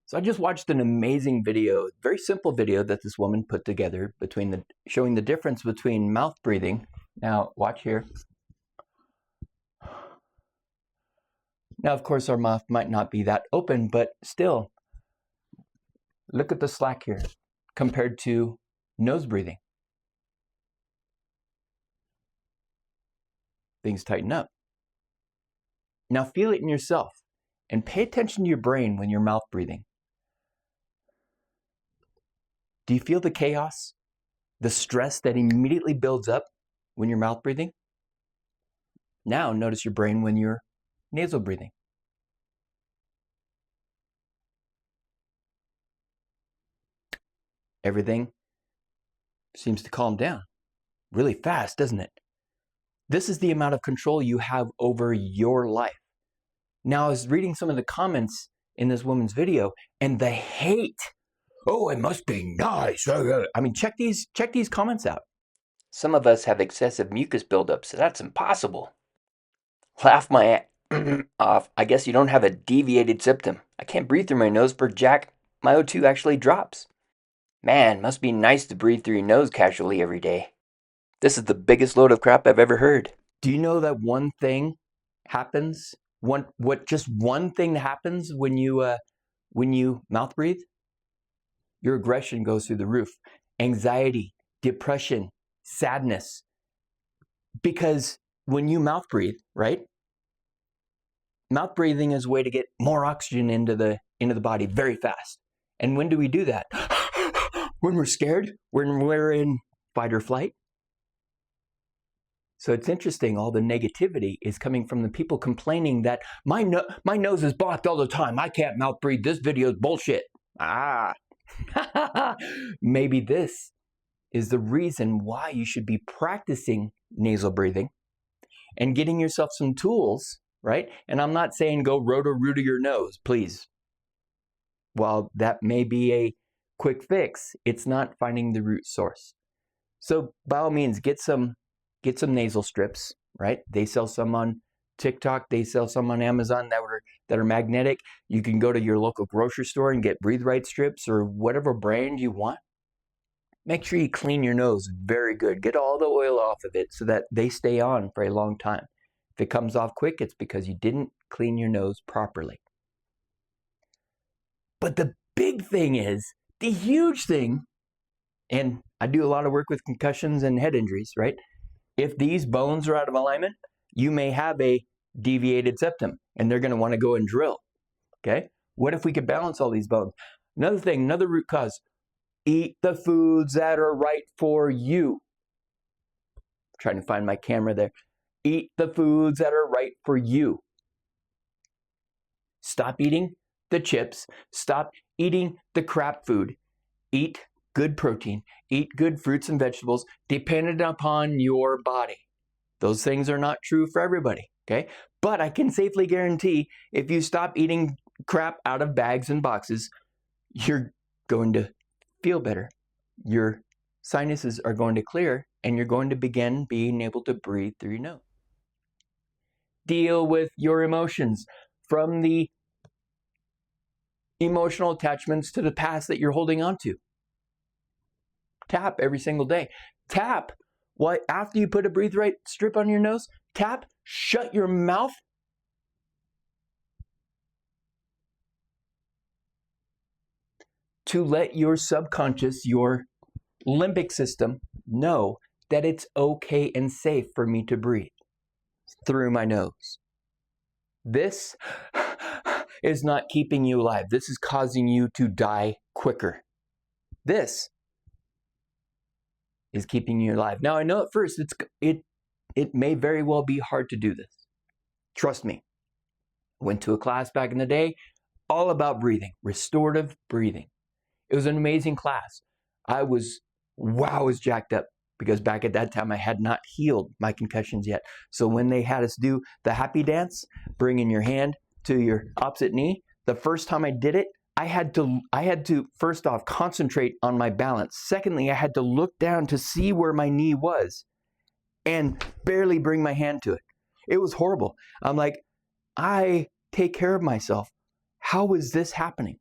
So I just watched an amazing video, very simple video that this woman put together showing the difference between mouth breathing. Now, watch here. Now, of course, our mouth might not be that open, but still, look at the slack here compared to nose breathing. Things tighten up. Now, feel it in yourself and pay attention to your brain when you're mouth breathing. Do you feel the chaos, the stress that immediately builds up when you're mouth breathing? Now notice your brain when you're nasal breathing. Everything seems to calm down really fast, doesn't it? This is the amount of control you have over your life. Now, I was reading some of the comments in this woman's video, and the hate. Oh, it must be nice. I mean, check these comments out. Some of us have excessive mucus buildup, so that's impossible. Laugh my off. I guess you don't have a deviated septum. I can't breathe through my nose for Jack. My O2 actually drops. Man, must be nice to breathe through your nose casually every day. This is the biggest load of crap I've ever heard. Do you know that one thing happens? Just one thing happens when you mouth breathe? Your aggression goes through the roof. Anxiety, depression, sadness. Because when you mouth breathe, right? Mouth breathing is a way to get more oxygen into the body very fast. And when do we do that? When we're scared, when we're in fight or flight. So it's interesting, all the negativity is coming from the people complaining that my nose is blocked all the time. I can't mouth breathe. This video is bullshit. Maybe this is the reason why you should be practicing nasal breathing and getting yourself some tools, right? And I'm not saying go roto-rooter your nose, please. While that may be a quick fix, it's not finding the root source. So by all means, get some nasal strips, right? They sell some on TikTok. They sell some on Amazon that are magnetic. You can go to your local grocery store and get Breathe Right strips or whatever brand you want. Make sure you clean your nose very good. Get all the oil off of it so that they stay on for a long time. If it comes off quick, it's because you didn't clean your nose properly. But the big thing is, the huge thing, and I do a lot of work with concussions and head injuries, right? If these bones are out of alignment, you may have a deviated septum, and they're going to want to go and drill, okay? What if we could balance all these bones? Another thing, another root cause, eat the foods that are right for you. I'm trying to find my camera there. Eat the foods that are right for you. Stop eating the chips. Stop eating the crap food. Eat good protein. Eat good fruits and vegetables dependent upon your body. Those things are not true for everybody, okay? But I can safely guarantee if you stop eating crap out of bags and boxes, you're going to feel better. Your sinuses are going to clear and you're going to begin being able to breathe through your nose. Deal with your emotions, from the emotional attachments to the past that you're holding on to. Tap every single day. Tap. What, after you put a Breathe Right strip on your nose, tap, shut your mouth. To let your subconscious, your limbic system know that it's okay and safe for me to breathe through my nose. This is not keeping you alive. This is causing you to die quicker. This is keeping you alive. Now, I know at first it may very well be hard to do this. Trust me. Went to a class back in the day all about breathing, restorative breathing. It was an amazing class. I was jacked up because back at that time I had not healed my concussions yet. So when they had us do the happy dance, bringing your hand to your opposite knee, the first time I did it, I had to first off concentrate on my balance. Secondly, I had to look down to see where my knee was and barely bring my hand to it. It was horrible. I'm like, I take care of myself. How is this happening?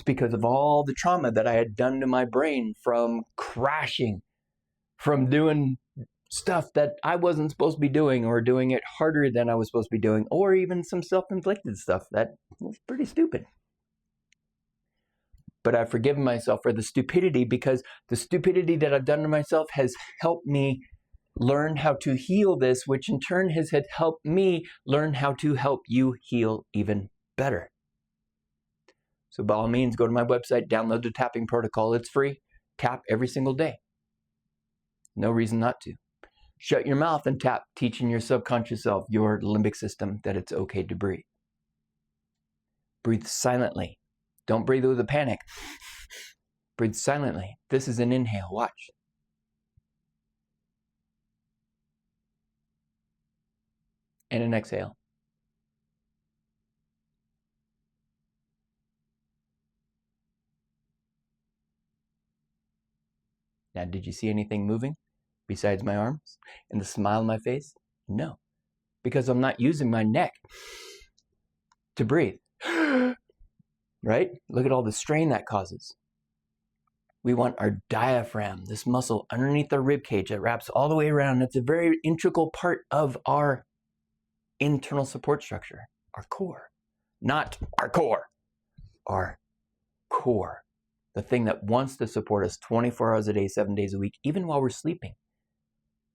It's because of all the trauma that I had done to my brain from crashing, from doing stuff that I wasn't supposed to be doing, or doing it harder than I was supposed to be doing, or even some self-inflicted stuff that was pretty stupid. But I've forgiven myself for the stupidity, because the stupidity that I've done to myself has helped me learn how to heal this, which in turn has helped me learn how to help you heal even better. So by all means, go to my website, download the tapping protocol. It's free. Tap every single day. No reason not to. Shut your mouth and tap, teaching your subconscious self, your limbic system, that it's okay to breathe. Breathe silently. Don't breathe with a panic. Breathe silently. This is an inhale. Watch. And an exhale. Now, did you see anything moving besides my arms and the smile on my face? No, because I'm not using my neck to breathe. Right? Look at all the strain that causes. We want our diaphragm, this muscle underneath our rib cage that wraps all the way around. It's a very integral part of our internal support structure, our core. Not our core, our core. The thing that wants to support us 24 hours a day, 7 days a week, even while we're sleeping.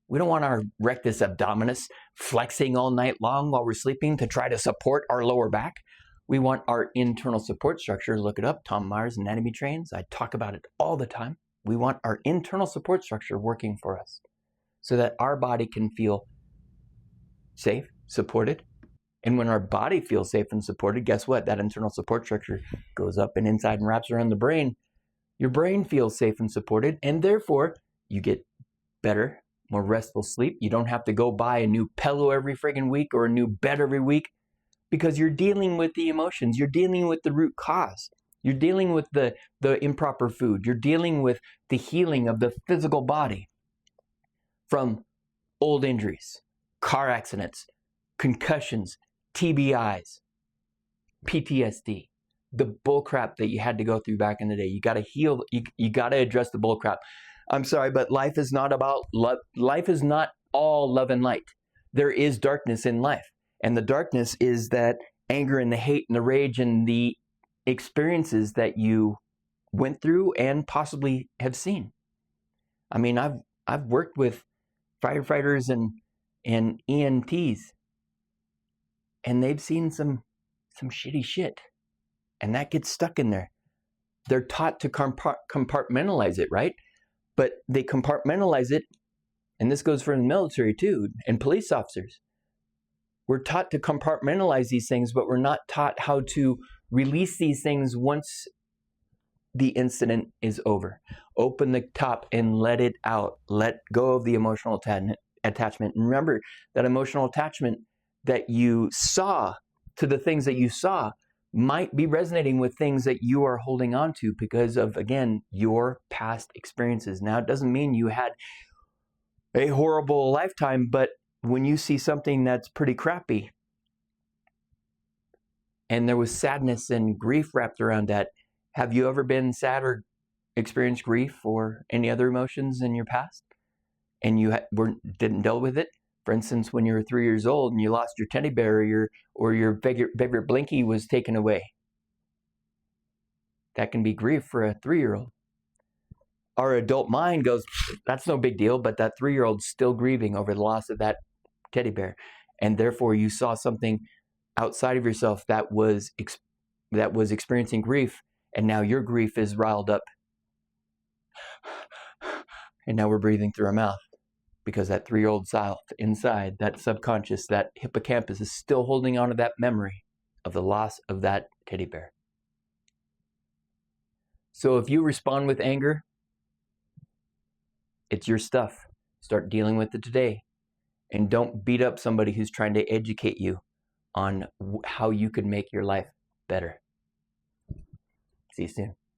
We don't want our rectus abdominis flexing all night long while we're sleeping to try to support our lower back. We want our internal support structure. Look it up, Tom Myers Anatomy Trains. I talk about it all the time. We want our internal support structure working for us so that our body can feel safe, supported. And when our body feels safe and supported, guess what? That internal support structure goes up and inside and wraps around the brain. Your brain feels safe and supported, and therefore you get better, more restful sleep. You don't have to go buy a new pillow every friggin' week or a new bed every week, because you're dealing with the emotions. You're dealing with the root cause. You're dealing with the improper food. You're dealing with the healing of the physical body from old injuries, car accidents, concussions, TBIs, PTSD. The bullcrap that you had to go through back in the day. You got to heal. You got to address the bullcrap. I'm sorry, but life is not about love. Life is not all love and light. There is darkness in life. And the darkness is that anger and the hate and the rage and the experiences that you went through and possibly have seen. I mean, I've worked with firefighters and EMTs, and they've seen some shitty shit. And that gets stuck in there. They're taught to compartmentalize it, right? But they compartmentalize it, and this goes for the military too, and police officers. We're taught to compartmentalize these things, but we're not taught how to release these things once the incident is over. Open the top and let it out. Let go of the emotional attachment. And remember that emotional attachment that you saw to the things that you saw might be resonating with things that you are holding on to because of, again, your past experiences. Now, it doesn't mean you had a horrible lifetime, but when you see something that's pretty crappy and there was sadness and grief wrapped around that, have you ever been sad or experienced grief or any other emotions in your past and you didn't deal with it? For instance, when you were 3 years old and you lost your teddy bear or your favorite blinky was taken away. That can be grief for a 3-year-old. Our adult mind goes, that's no big deal, but that 3-year-old's still grieving over the loss of that teddy bear. And therefore you saw something outside of yourself that was experiencing grief, and now your grief is riled up. And now we're breathing through our mouth. Because that 3-year-old child inside, that subconscious, that hippocampus is still holding on to that memory of the loss of that teddy bear. So if you respond with anger, it's your stuff. Start dealing with it today. And don't beat up somebody who's trying to educate you on how you could make your life better. See you soon.